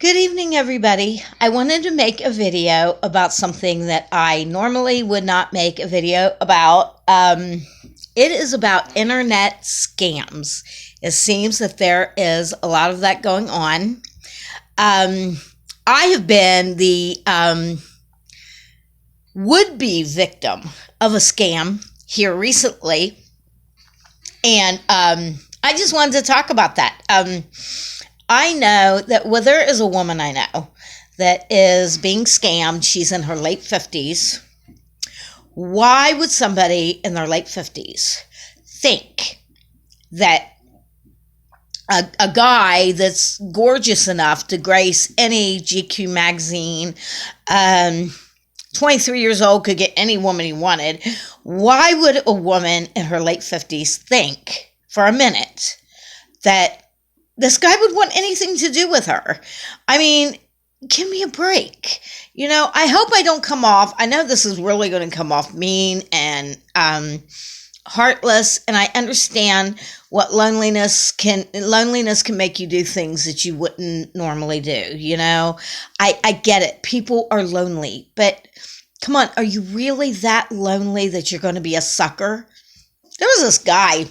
Good evening, everybody. I wanted to make a video about something that I normally would not make a video about. It is about internet scams. It seems that there is a lot of that going on. I have been the would-be victim of a scam here recently, and I just wanted to talk about that. I know that there is a woman I know that is being scammed. She's in her late 50s. Why would somebody in their late 50s think that a guy that's gorgeous enough to grace any GQ magazine, 23 years old, could get any woman he wanted? Why would a woman in her late 50s think for a minute that this guy would want anything to do with her? I mean, give me a break. I hope I don't come off. I know this is really going to come off mean and heartless, and I understand what loneliness can make you do things that you wouldn't normally do. I get it. People are lonely, but come on, are you really that lonely that you're going to be a sucker? There was this guy.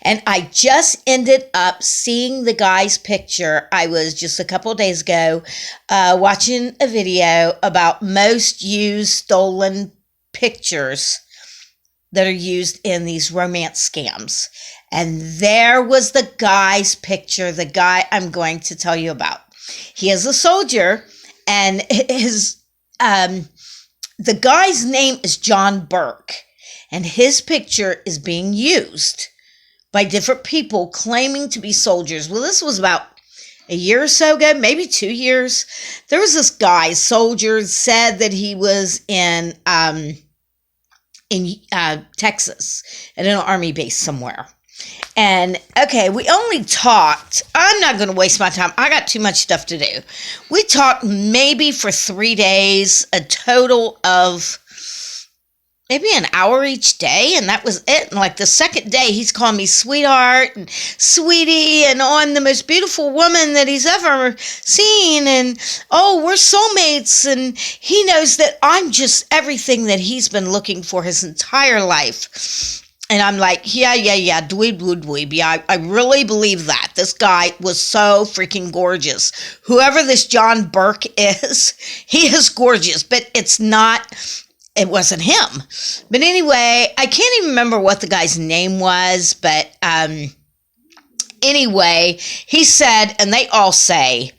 And I just ended up seeing the guy's picture. I was just a couple of days ago watching a video about most used stolen pictures that are used in these romance scams. And there was the guy's picture, the guy I'm going to tell you about. He is a soldier, and the guy's name is John Burke. And his picture is being used by different people claiming to be soldiers. Well, this was about a year or so ago, maybe 2 years. There was this guy, soldier, said that he was in Texas at an army base somewhere. And okay, we only talked. I'm not going to waste my time. I got too much stuff to do. We talked maybe for 3 days, a total of maybe an hour each day, and that was it. And like the second day, he's calling me sweetheart and sweetie, and I'm the most beautiful woman that he's ever seen, and oh, we're soulmates, and he knows that I'm just everything that he's been looking for his entire life. And I'm like, yeah, dweeb, yeah, I really believe that. This guy was so freaking gorgeous. Whoever this John Burke is, he is gorgeous, but it wasn't him. But anyway, I can't even remember what the guy's name was, but anyway, he said, and they all say,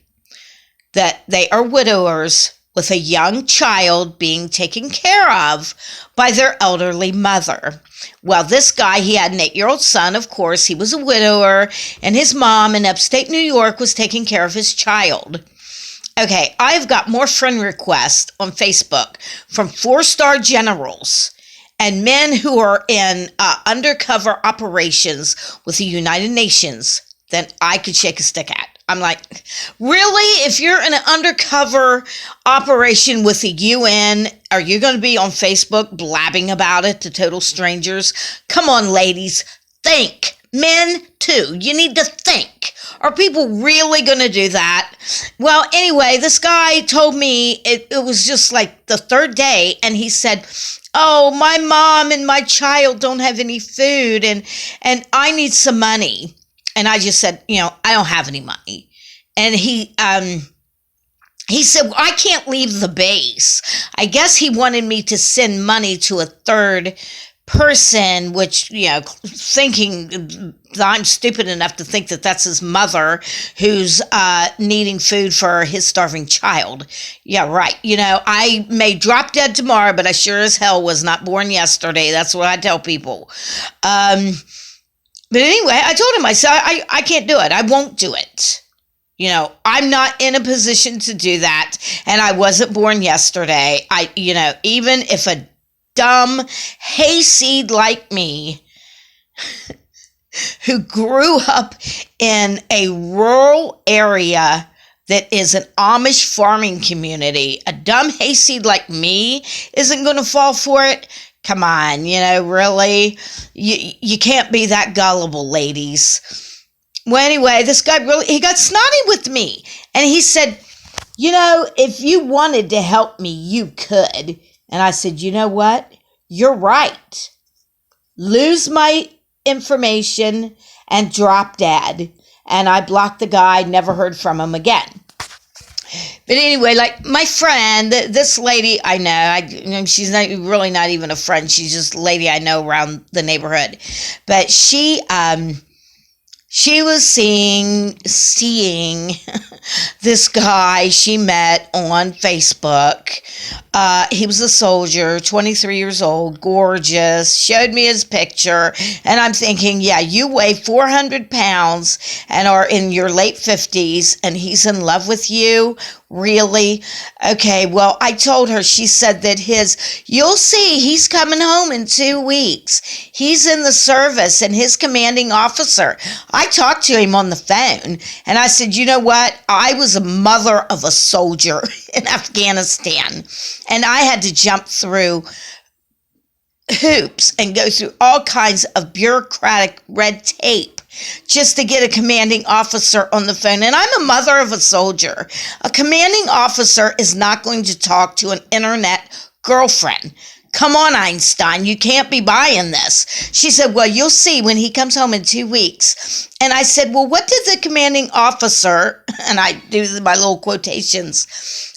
that they are widowers with a young child being taken care of by their elderly mother. Well, this guy, he had an 8-year-old son, of course. He was a widower, and his mom in upstate New York was taking care of his child. Okay, I've got more friend requests on Facebook from 4-star generals and men who are in undercover operations with the United Nations than I could shake a stick at. I'm like, really? If you're in an undercover operation with the UN, are you going to be on Facebook blabbing about it to total strangers? Come on, ladies, think. Men, too. You need to think. Are people really going to do that? Well, anyway, this guy told me it was just like the third day, and he said, oh, my mom and my child don't have any food, and I need some money. And I just said, I don't have any money. And he said, well, I can't leave the base. I guess he wanted me to send money to a third person, which, thinking I'm stupid enough to think that that's his mother who's needing food for his starving child. Yeah, right. I may drop dead tomorrow, but I sure as hell was not born yesterday. That's what I tell people. But anyway, I told him, I said, I can't do it. I won't do it. I'm not in a position to do that. And I wasn't born yesterday. Even if a dumb hayseed like me who grew up in a rural area that is an Amish farming community, a dumb hayseed like me isn't going to fall for it. Come on, really? You can't be that gullible, ladies. Well, anyway, this guy he got snotty with me. And he said, if you wanted to help me, you could. And I said, you know what? You're right. Lose my information and drop dead. And I blocked the guy, never heard from him again. But anyway, like my friend, this lady I know, she's really not even a friend. She's just a lady I know around the neighborhood. But she was seeing this guy she met on Facebook. He was a soldier, 23 years old, gorgeous, showed me his picture. And I'm thinking, yeah, you weigh 400 pounds and are in your late 50s and he's in love with you? Really? Okay, well, I told her, she said that you'll see, he's coming home in 2 weeks. He's in the service and his commanding officer. I talked to him on the phone and I said, you know what? I was a mother of a soldier in Afghanistan and I had to jump through hoops and go through all kinds of bureaucratic red tape just to get a commanding officer on the phone. And I'm a mother of a soldier. A commanding officer is not going to talk to an internet girlfriend. Come on, Einstein, you can't be buying this. She said, well, you'll see when he comes home in 2 weeks. And I said, well, what did the commanding officer, and I do my little quotations,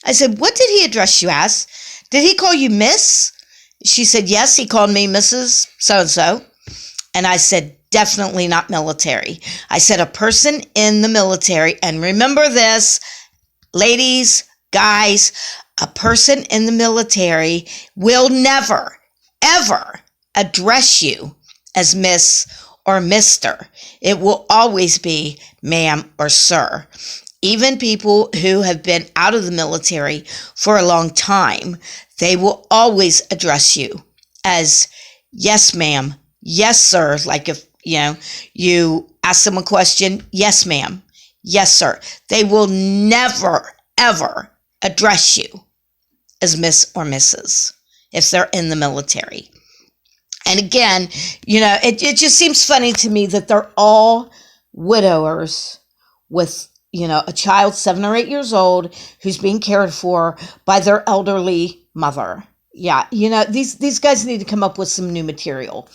I said, what did he address you as? Did he call you Miss? She said, yes, he called me Mrs. So-and-so. And I said, definitely not military. I said, a person in the military, and remember this, ladies, guys, a person in the military will never, ever address you as Miss or Mr. It will always be ma'am or sir. Even people who have been out of the military for a long time, they will always address you as yes, ma'am, yes, sir. Like if, you ask them a question, yes, ma'am, yes, sir. They will never, ever address you as Miss or Mrs. if they're in the military. And again, it just seems funny to me that they're all widowers with, a child 7 or 8 years old who's being cared for by their elderly mother. Yeah, these guys need to come up with some new material.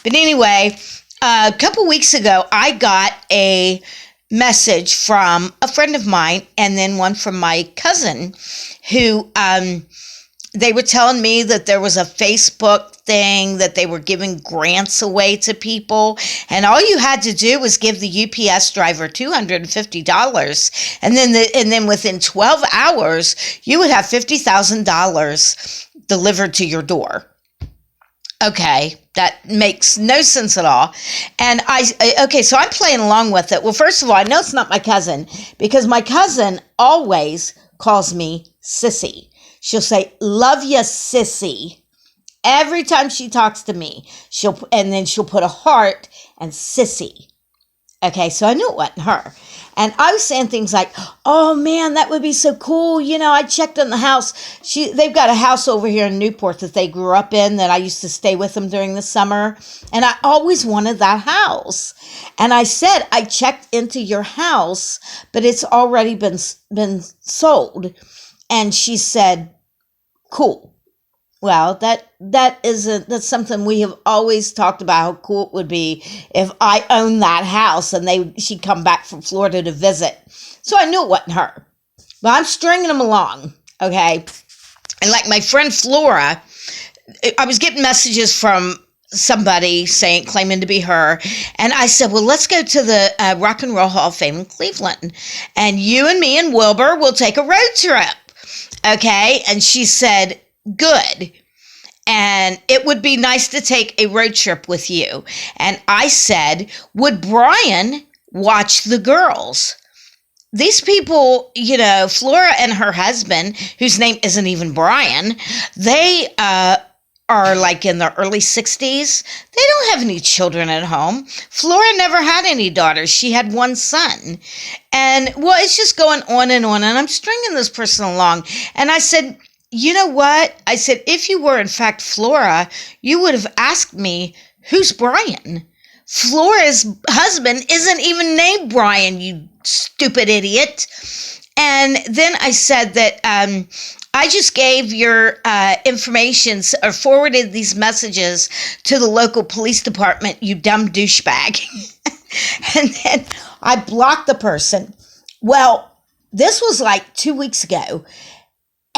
But anyway, a couple weeks ago, I got a message from a friend of mine and then one from my cousin who they were telling me that there was a Facebook thing that they were giving grants away to people, and all you had to do was give the UPS driver $250, and then within 12 hours you would have $50,000 delivered to your door. Okay, that makes no sense at all. And so I'm playing along with it. Well, first of all, I know it's not my cousin because my cousin always calls me sissy. She'll say, love ya, sissy. Every time she talks to me, she'll put a heart and sissy. Okay, so I knew it wasn't her. And I was saying things like, oh man, that would be so cool. I checked on the house. They've got a house over here in Newport that they grew up in that I used to stay with them during the summer. And I always wanted that house. And I said, I checked into your house, but it's already been sold. And she said, cool. Well, that's something we have always talked about, how cool it would be if I owned that house and she'd come back from Florida to visit. So I knew it wasn't her. But I'm stringing them along, okay? And like my friend Flora, I was getting messages from somebody claiming to be her. And I said, well, let's go to the Rock and Roll Hall of Fame in Cleveland. And you and me and Wilbur will take a road trip, okay? And she said, good. And it would be nice to take a road trip with you. And I said, would Brian watch the girls? These people, Flora and her husband, whose name isn't even Brian, they are like in their early 60s. They don't have any children at home. Flora never had any daughters. She had one son. And, well, it's just going on. And I'm stringing this person along. And I said, you know what? I said, if you were in fact Flora, you would have asked me, who's Brian? Flora's husband isn't even named Brian, you stupid idiot. And then I said that I just gave your information or forwarded these messages to the local police department, you dumb douchebag. And then I blocked the person. Well, this was like 2 weeks ago.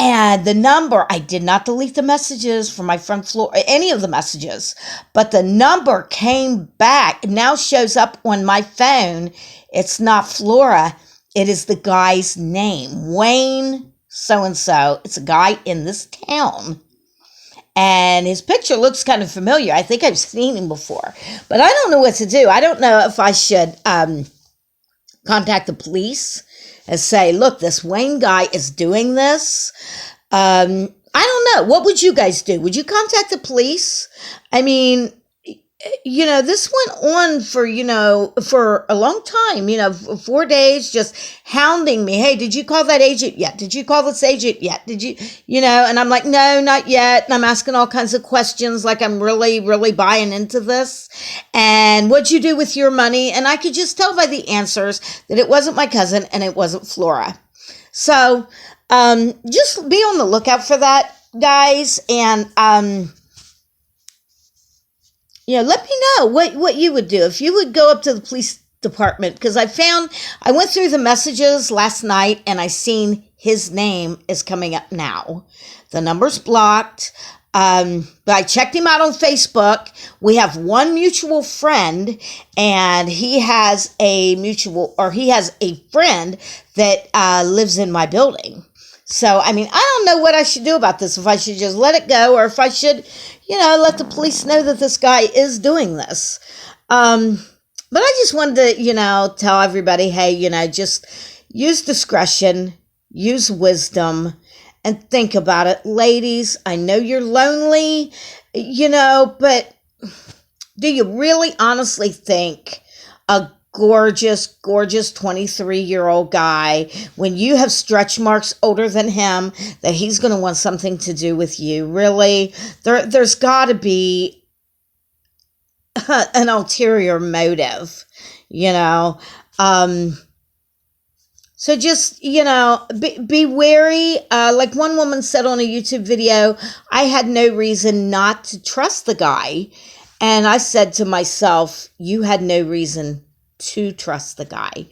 And the number, I did not delete the messages from my friend Flora, any of the messages, but the number came back. It now shows up on my phone. It's not Flora. It is the guy's name, Wayne so-and-so. It's a guy in this town. And his picture looks kind of familiar. I think I've seen him before, but I don't know what to do. I don't know if I should contact the police and say, look, this Wayne guy is doing this. I don't know. What would you guys do? Would you contact the police? I mean, this went on for a long time, 4 days, just hounding me. Hey, did you call that agent yet? Did you call this agent yet? Did you, and I'm like, no, not yet. And I'm asking all kinds of questions like I'm really, really buying into this. And what'd you do with your money? And I could just tell by the answers that it wasn't my cousin and it wasn't Flora. So, just be on the lookout for that, guys. And, let me know what you would do if you would go up to the police department, because I went through the messages last night and I seen his name is coming up now. The number's blocked. But I checked him out on Facebook. We have one mutual friend, and he has a friend that lives in my building. So, I mean, I don't know what I should do about this, if I should just let it go or if I should, let the police know that this guy is doing this. But I just wanted to, tell everybody, hey, just use discretion, use wisdom, and think about it. Ladies, I know you're lonely, but do you really honestly think a gorgeous 23-year-old guy, when you have stretch marks older than him, that he's going to want something to do with you? Really? There's got to be an ulterior motive, So just, be wary. Like one woman said on a YouTube video, I had no reason not to trust the guy. And I said to myself, you had no reason to trust the guy.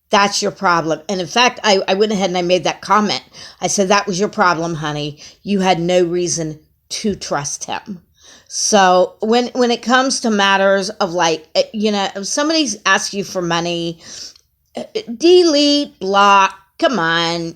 That's your problem. And in fact, I went ahead and I made that comment. I said, that was your problem, honey. You had no reason to trust him. So when it comes to matters of if somebody's asked you for money, delete, block, come on,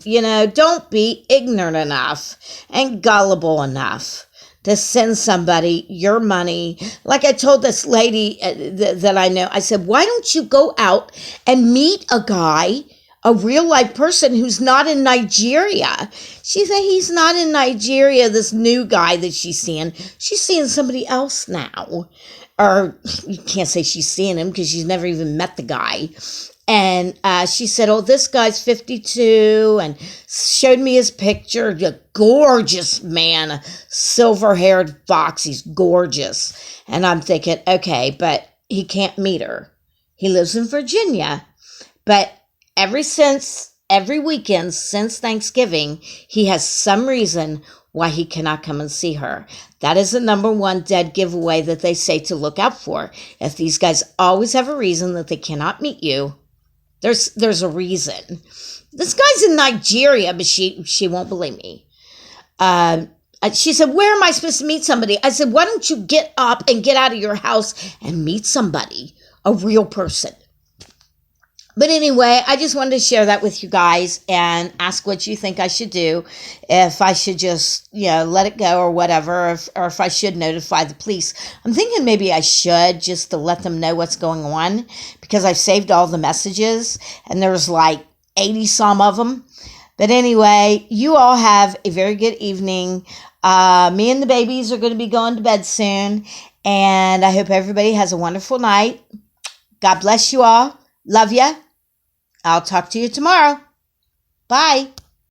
don't be ignorant enough and gullible enough to send somebody your money. Like I told this lady that I know, I said, why don't you go out and meet a guy, a real life person who's not in Nigeria? She said, he's not in Nigeria, this new guy that she's seeing somebody else now. Or you can't say she's seeing him because she's never even met the guy. And she said, oh, this guy's 52, and showed me his picture. A gorgeous man, silver-haired fox. He's gorgeous. And I'm thinking, okay, but he can't meet her. He lives in Virginia. But every weekend since Thanksgiving, he has some reason why he cannot come and see her. That is the number one dead giveaway that they say to look out for. If these guys always have a reason that they cannot meet you, there's a reason. This guy's in Nigeria, but she won't believe me. She said, where am I supposed to meet somebody? I said, why don't you get up and get out of your house and meet somebody, a real person? But anyway, I just wanted to share that with you guys and ask what you think I should do. If I should just, let it go or whatever, or if I should notify the police. I'm thinking maybe I should, just to let them know what's going on, because I've saved all the messages and there's like 80 some of them. But anyway, you all have a very good evening. Me and the babies are going to be going to bed soon, and I hope everybody has a wonderful night. God bless you all. Love ya. I'll talk to you tomorrow. Bye.